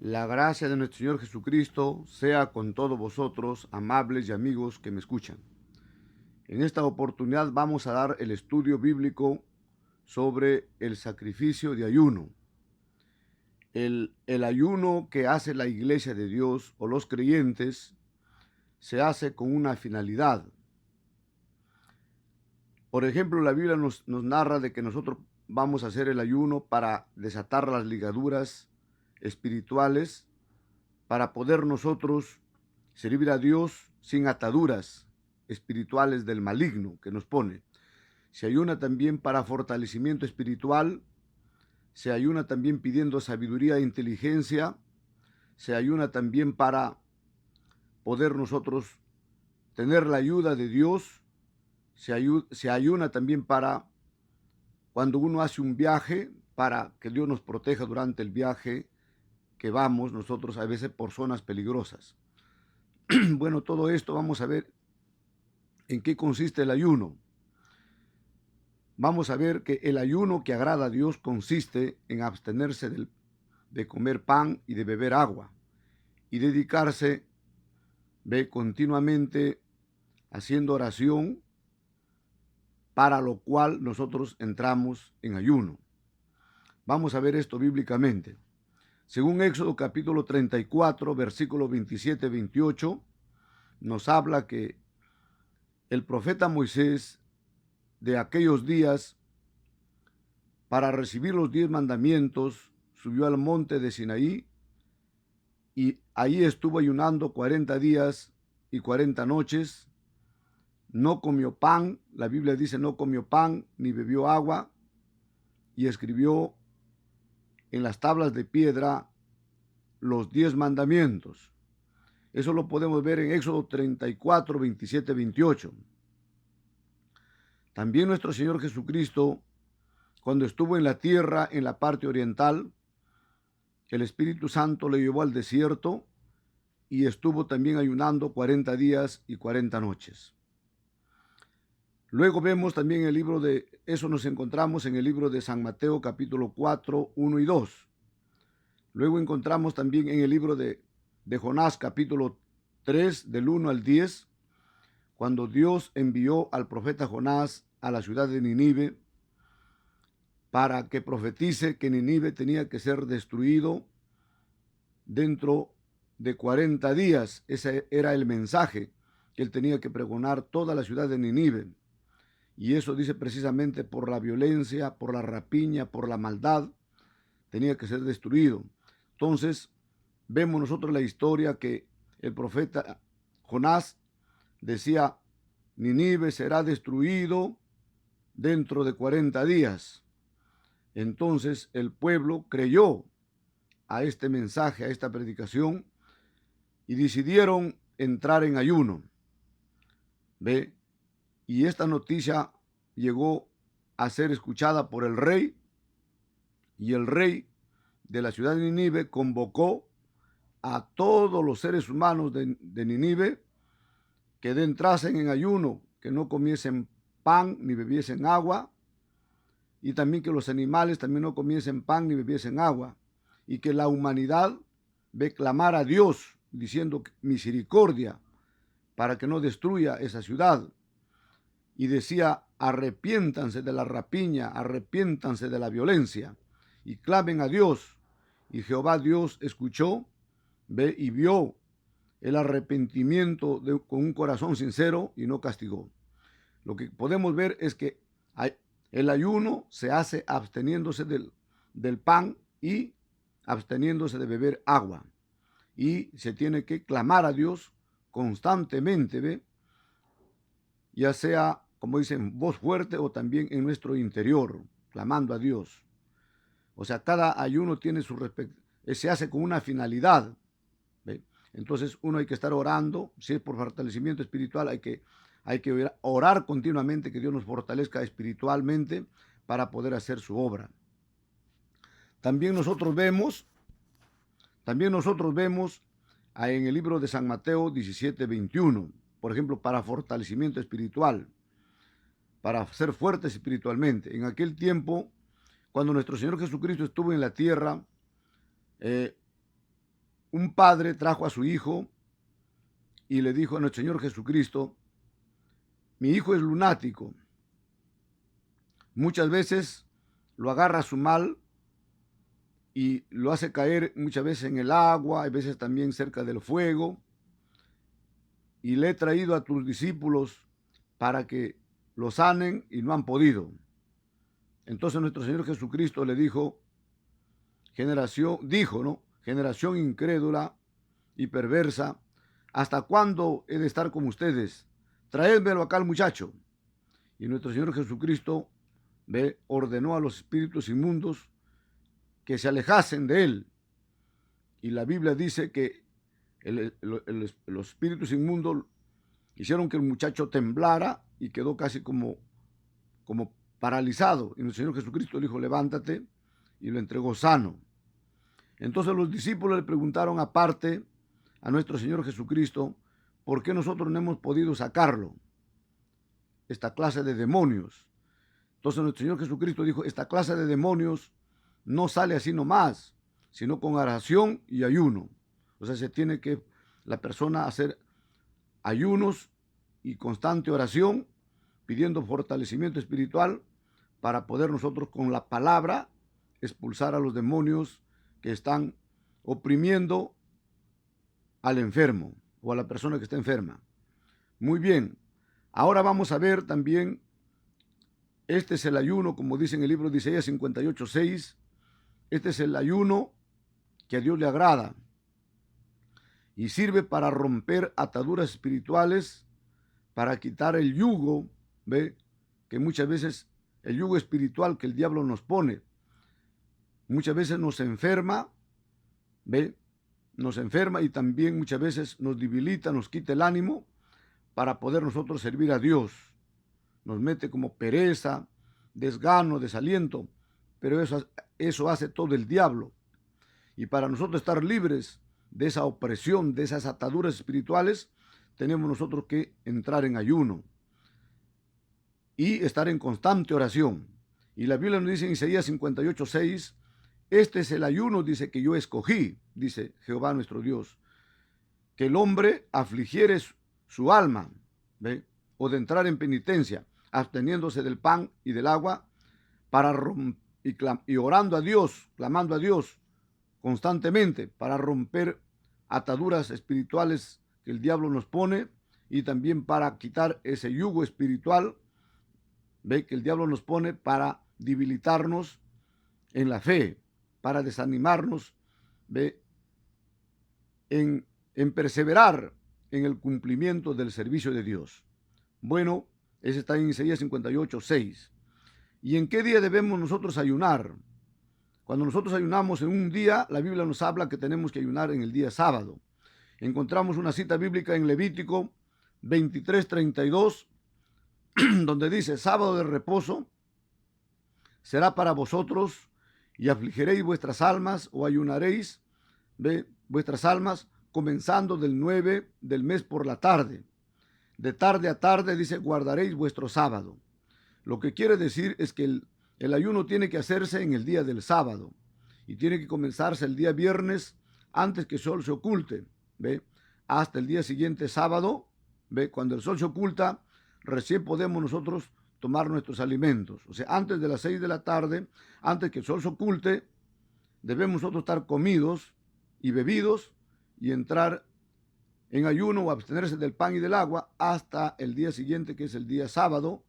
La gracia de nuestro Señor Jesucristo sea con todos vosotros, amables y amigos que me escuchan. En esta oportunidad vamos a dar el estudio bíblico sobre el sacrificio de ayuno. El ayuno que hace la Iglesia de Dios o los creyentes se hace con una finalidad. Por ejemplo, la Biblia nos narra de que nosotros vamos a hacer el ayuno para desatar las ligaduras espirituales, para poder nosotros servir a Dios sin ataduras espirituales del maligno que nos pone. Se ayuna también para fortalecimiento espiritual, se ayuna también pidiendo sabiduría e inteligencia, se ayuna también para poder nosotros tener la ayuda de Dios, se ayuna también para cuando uno hace un viaje, para que Dios nos proteja durante el viaje que vamos nosotros a veces por zonas peligrosas. Bueno, todo esto vamos a ver en qué consiste el ayuno. Vamos a ver que el ayuno que agrada a Dios consiste en abstenerse de comer pan y de beber agua y dedicarse continuamente haciendo oración, para lo cual nosotros entramos en ayuno. Vamos a ver esto bíblicamente. Según Éxodo capítulo 34, versículos 27-28, nos habla que el profeta Moisés de aquellos días, para recibir los 10 mandamientos, subió al monte de Sinaí y ahí estuvo ayunando 40 días y 40 noches. No comió pan, la Biblia dice no comió pan ni bebió agua, y escribió en las tablas de piedra los 10 mandamientos. Eso lo podemos ver en Éxodo 34, 27, 28. También nuestro Señor Jesucristo, cuando estuvo en la tierra, en la parte oriental, el Espíritu Santo le llevó al desierto y estuvo también ayunando 40 días y 40 noches. Luego vemos también el libro de, eso nos encontramos en el libro de San Mateo capítulo 4, 1 y 2. Luego encontramos también en el libro de Jonás capítulo 3, del 1 al 10, cuando Dios envió al profeta Jonás a la ciudad de Nínive para que profetice que Nínive tenía que ser destruido dentro de 40 días. Ese era el mensaje que él tenía que pregonar toda la ciudad de Nínive. Y eso dice precisamente por la violencia, por la rapiña, por la maldad, tenía que ser destruido. Entonces, vemos nosotros la historia que el profeta Jonás decía, Nínive será destruido dentro de 40 días. Entonces el pueblo creyó a este mensaje, a esta predicación, y decidieron entrar en ayuno. ¿Ve? Y esta noticia llegó a ser escuchada por el rey, y el rey de la ciudad de Nínive convocó a todos los seres humanos de Nínive que entrasen en ayuno, que no comiesen pan ni bebiesen agua, y también que los animales también no comiesen pan ni bebiesen agua, y que la humanidad clamara a Dios diciendo misericordia para que no destruya esa ciudad. Y decía, arrepiéntanse de la rapiña, arrepiéntanse de la violencia y clamen a Dios. Y Jehová Dios escuchó, y vio el arrepentimiento con un corazón sincero y no castigó. Lo que podemos ver es que el ayuno se hace absteniéndose del pan y absteniéndose de beber agua. Y se tiene que clamar a Dios constantemente, ya sea, como dicen, voz fuerte o también en nuestro interior, clamando a Dios. O sea, cada ayuno tiene su se hace con una finalidad. ¿Ve? Entonces uno hay que estar orando, si es por fortalecimiento espiritual, hay que orar continuamente, que Dios nos fortalezca espiritualmente para poder hacer su obra. También nosotros vemos en el libro de San Mateo 17, 21, por ejemplo, para fortalecimiento espiritual, para ser fuertes espiritualmente. En aquel tiempo, cuando nuestro Señor Jesucristo estuvo en la tierra, un padre trajo a su hijo y le dijo a nuestro Señor Jesucristo: mi hijo es lunático. Muchas veces lo agarra su mal y lo hace caer muchas veces en el agua, a veces también cerca del fuego. Y le he traído a tus discípulos para que lo sanen y no han podido. Entonces nuestro Señor Jesucristo le dijo, generación incrédula y perversa, ¿hasta cuándo he de estar con ustedes? Traédmelo acá al muchacho. Y nuestro Señor Jesucristo ordenó a los espíritus inmundos que se alejasen de él. Y la Biblia dice que los espíritus inmundos hicieron que el muchacho temblara y quedó casi como paralizado. Y el Señor Jesucristo le dijo, levántate, y lo entregó sano. Entonces los discípulos le preguntaron aparte a nuestro Señor Jesucristo, ¿por qué nosotros no hemos podido sacarlo? Esta clase de demonios. Entonces nuestro Señor Jesucristo dijo, esta clase de demonios no sale así nomás, sino con oración y ayuno. O sea, se tiene que la persona hacer ayunos y constante oración, pidiendo fortalecimiento espiritual para poder nosotros con la palabra expulsar a los demonios que están oprimiendo al enfermo o a la persona que está enferma. Muy bien, ahora vamos a ver también, este es el ayuno, como dice en el libro de Isaías 58:6, este es el ayuno que a Dios le agrada y sirve para romper ataduras espirituales, para quitar el yugo, que muchas veces el yugo espiritual que el diablo nos pone, muchas veces nos enferma, nos enferma y también muchas veces nos debilita, nos quita el ánimo para poder nosotros servir a Dios. Nos mete como pereza, desgano, desaliento, pero eso hace todo el diablo. Y para nosotros estar libres de esa opresión, de esas ataduras espirituales, tenemos nosotros que entrar en ayuno y estar en constante oración. Y la Biblia nos dice en Isaías 58:6, este es el ayuno, dice, que yo escogí, dice Jehová nuestro Dios, que el hombre afligiere su alma, o de entrar en penitencia, absteniéndose del pan y del agua, y orando a Dios, clamando a Dios constantemente para romper ataduras espirituales que el diablo nos pone y también para quitar ese yugo espiritual, que el diablo nos pone para debilitarnos en la fe, para desanimarnos, en perseverar en el cumplimiento del servicio de Dios. Bueno, ese está en Isaías 58:6. ¿Y en qué día debemos nosotros ayunar? Cuando nosotros ayunamos en un día, la Biblia nos habla que tenemos que ayunar en el día sábado. Encontramos una cita bíblica en Levítico 23:32, donde dice, sábado de reposo será para vosotros y afligiréis vuestras almas o ayunaréis vuestras almas comenzando del 9 del mes por la tarde. De tarde a tarde, dice, guardaréis vuestro sábado. Lo que quiere decir es que el ayuno tiene que hacerse en el día del sábado y tiene que comenzarse el día viernes antes que el sol se oculte, hasta el día siguiente sábado, cuando el sol se oculta, recién podemos nosotros tomar nuestros alimentos. O sea, antes de las 6 de la tarde, antes que el sol se oculte, debemos nosotros estar comidos y bebidos y entrar en ayuno o abstenerse del pan y del agua hasta el día siguiente, que es el día sábado.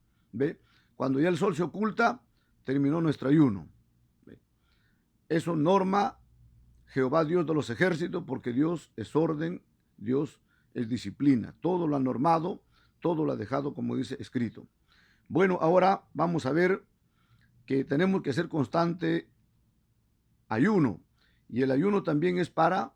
Cuando ya el sol se oculta, terminó nuestro ayuno. Eso norma Jehová Dios de los ejércitos, porque Dios es orden, Dios es disciplina. Todo lo ha normado, todo lo ha dejado como dice escrito. Bueno, ahora vamos a ver que tenemos que hacer constante ayuno. Y el ayuno también es para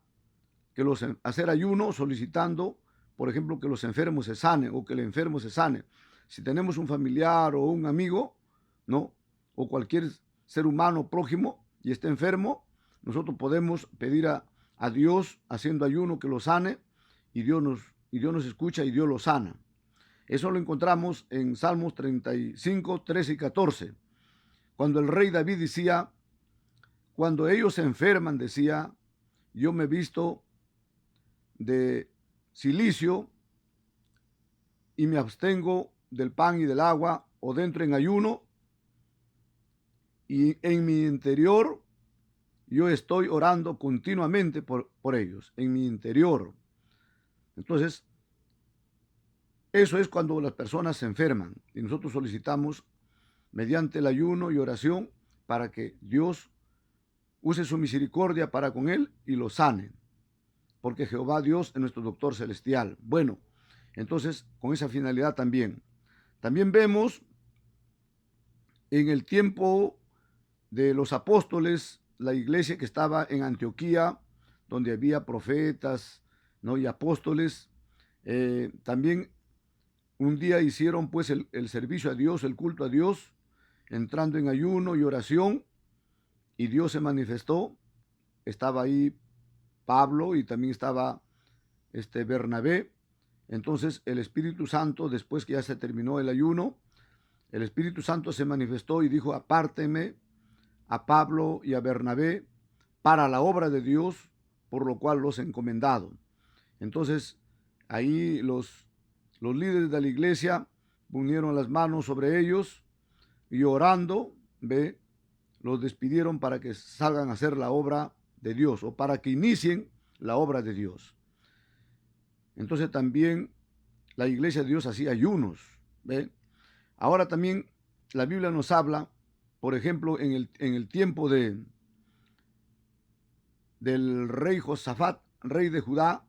hacer ayuno solicitando, por ejemplo, que los enfermos se sanen o que el enfermo se sane. Si tenemos un familiar o un amigo, ¿no?, o cualquier ser humano prójimo y está enfermo, nosotros podemos pedir a Dios haciendo ayuno que lo sane y Dios nos escucha y Dios lo sana. Eso lo encontramos en Salmos 35, 13 y 14. Cuando el rey David decía, cuando ellos se enferman, decía, yo me visto de cilicio y me abstengo del pan y del agua, o dentro en ayuno, y en mi interior yo estoy orando continuamente por ellos, en mi interior. Entonces, eso es cuando las personas se enferman y nosotros solicitamos mediante el ayuno y oración para que Dios use su misericordia para con él y lo sane, porque Jehová Dios es nuestro doctor celestial. Bueno, entonces con esa finalidad también. También vemos en el tiempo de los apóstoles, la iglesia que estaba en Antioquía, donde había profetas, ¿no?, y apóstoles, también un día hicieron pues el servicio a Dios, el culto a Dios, entrando en ayuno y oración, y Dios se manifestó. Estaba ahí Pablo y también estaba Bernabé. Entonces el Espíritu Santo, después que ya se terminó el ayuno, el Espíritu Santo se manifestó y dijo: apártenme a Pablo y a Bernabé para la obra de Dios, por lo cual los he encomendado. Entonces ahí los líderes de la iglesia unieron las manos sobre ellos y orando, los despidieron para que salgan a hacer la obra de Dios, o para que inicien la obra de Dios. Entonces también la iglesia de Dios hacía ayunos, ¿ve? Ahora también la Biblia nos habla, por ejemplo, en el tiempo del rey Josafat, rey de Judá,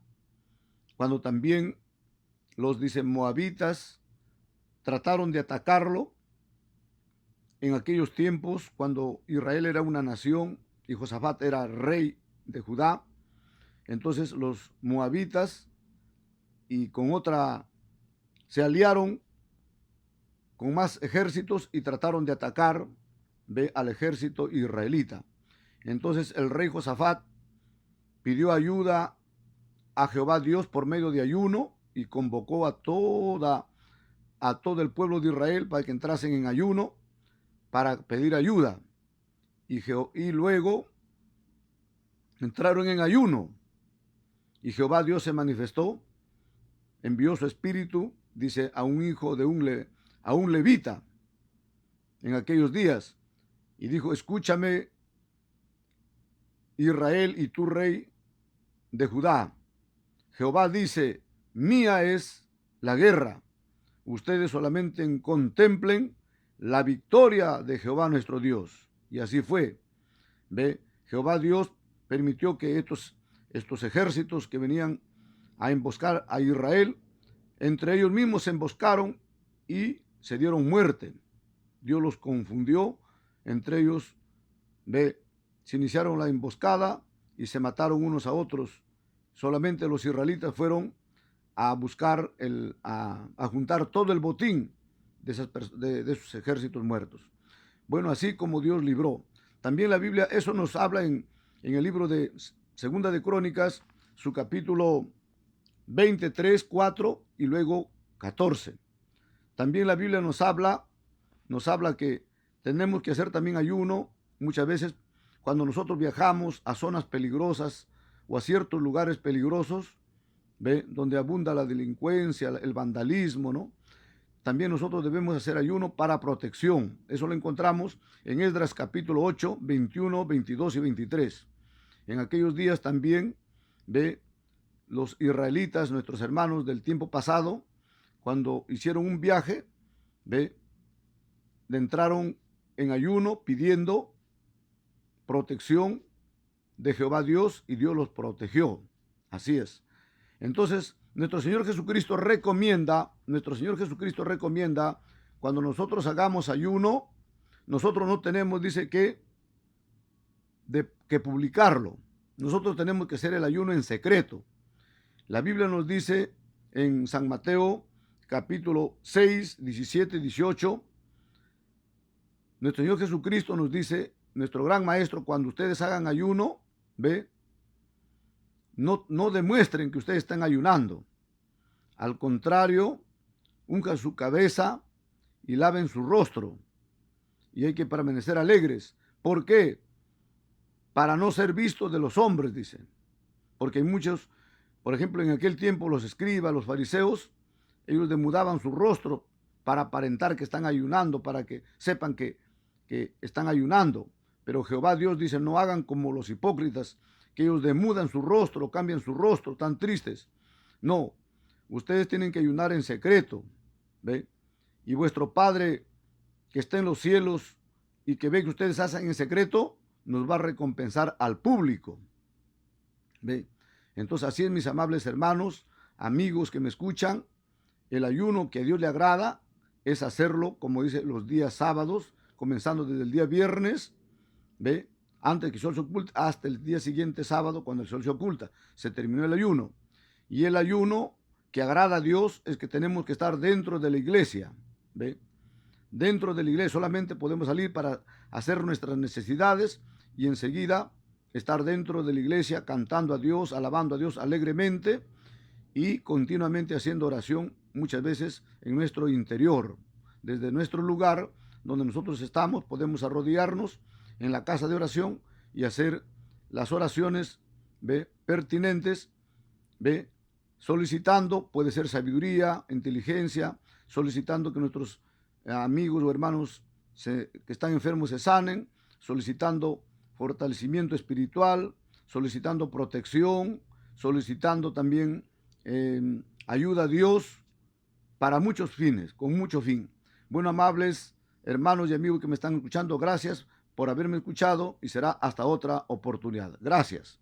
cuando también los, dice, moabitas trataron de atacarlo. En aquellos tiempos, cuando Israel era una nación y Josafat era rey de Judá, entonces los moabitas y con otra se aliaron con más ejércitos y trataron de atacar, al ejército israelita. Entonces el rey Josafat pidió ayuda a Jehová Dios por medio de ayuno y convocó a todo el pueblo de Israel para que entrasen en ayuno para pedir ayuda. Y luego entraron en ayuno y Jehová Dios se manifestó, envió su espíritu, dice, a un hijo de a un levita en aquellos días, y dijo: escúchame, Israel, y tú, rey de Judá. Jehová dice: mía es la guerra. Ustedes solamente contemplen la victoria de Jehová nuestro Dios. Y así fue. Jehová Dios permitió que estos ejércitos que venían a emboscar a Israel, entre ellos mismos se emboscaron y se dieron muerte. Dios los confundió, entre ellos, se iniciaron la emboscada y se mataron unos a otros. Solamente los israelitas fueron a buscar, a juntar todo el botín de esos ejércitos muertos. Bueno, así como Dios libró. También la Biblia, eso nos habla en el libro de Segunda de Crónicas, su capítulo 23, 4 y luego 14. También la Biblia nos habla que tenemos que hacer también ayuno muchas veces cuando nosotros viajamos a zonas peligrosas o a ciertos lugares peligrosos, donde abunda la delincuencia, el vandalismo, ¿no? También nosotros debemos hacer ayuno para protección. Eso lo encontramos en Esdras capítulo 8, 21, 22 y 23. En aquellos días también, los israelitas, nuestros hermanos del tiempo pasado, cuando hicieron un viaje, entraron en ayuno pidiendo protección de Jehová Dios y Dios los protegió. Así es. Entonces, nuestro Señor Jesucristo recomienda, cuando nosotros hagamos ayuno, nosotros no tenemos, dice, que publicarlo. Nosotros tenemos que hacer el ayuno en secreto. La Biblia nos dice en San Mateo capítulo 6, 17 y 18, nuestro Señor Jesucristo nos dice, nuestro gran maestro: cuando ustedes hagan ayuno, no demuestren que ustedes están ayunando. Al contrario, unjan su cabeza y laven su rostro. Y hay que permanecer alegres. ¿Por qué? Para no ser vistos de los hombres, dicen. Porque hay muchos Por ejemplo, en aquel tiempo los escribas, los fariseos, ellos demudaban su rostro para aparentar que están ayunando, para que sepan que están ayunando. Pero Jehová Dios dice, no hagan como los hipócritas, que ellos demudan su rostro, cambian su rostro, tan tristes. No, ustedes tienen que ayunar en secreto, ¿ve? Y vuestro Padre que está en los cielos y que ve que ustedes hacen en secreto, nos va a recompensar al público, ¿ve? Entonces así es, mis amables hermanos, amigos que me escuchan, el ayuno que a Dios le agrada es hacerlo, como dice, los días sábados, comenzando desde el día viernes, ¿ve? Antes que el sol se oculte, hasta el día siguiente sábado, cuando el sol se oculta. Se terminó el ayuno. Y el ayuno que agrada a Dios es que tenemos que estar dentro de la iglesia, ¿ve? Dentro de la iglesia solamente podemos salir para hacer nuestras necesidades y enseguida estar dentro de la iglesia cantando a Dios, alabando a Dios alegremente y continuamente haciendo oración, muchas veces en nuestro interior. Desde nuestro lugar donde nosotros estamos podemos arrodillarnos en la casa de oración y hacer las oraciones, ¿ve? Pertinentes, ¿ve? Solicitando, puede ser sabiduría, inteligencia, solicitando que nuestros amigos o hermanos que están enfermos se sanen, solicitando fortalecimiento espiritual, solicitando protección, solicitando también ayuda a Dios para muchos fines, con mucho fin. Bueno, amables hermanos y amigos que me están escuchando, gracias por haberme escuchado y será hasta otra oportunidad. Gracias.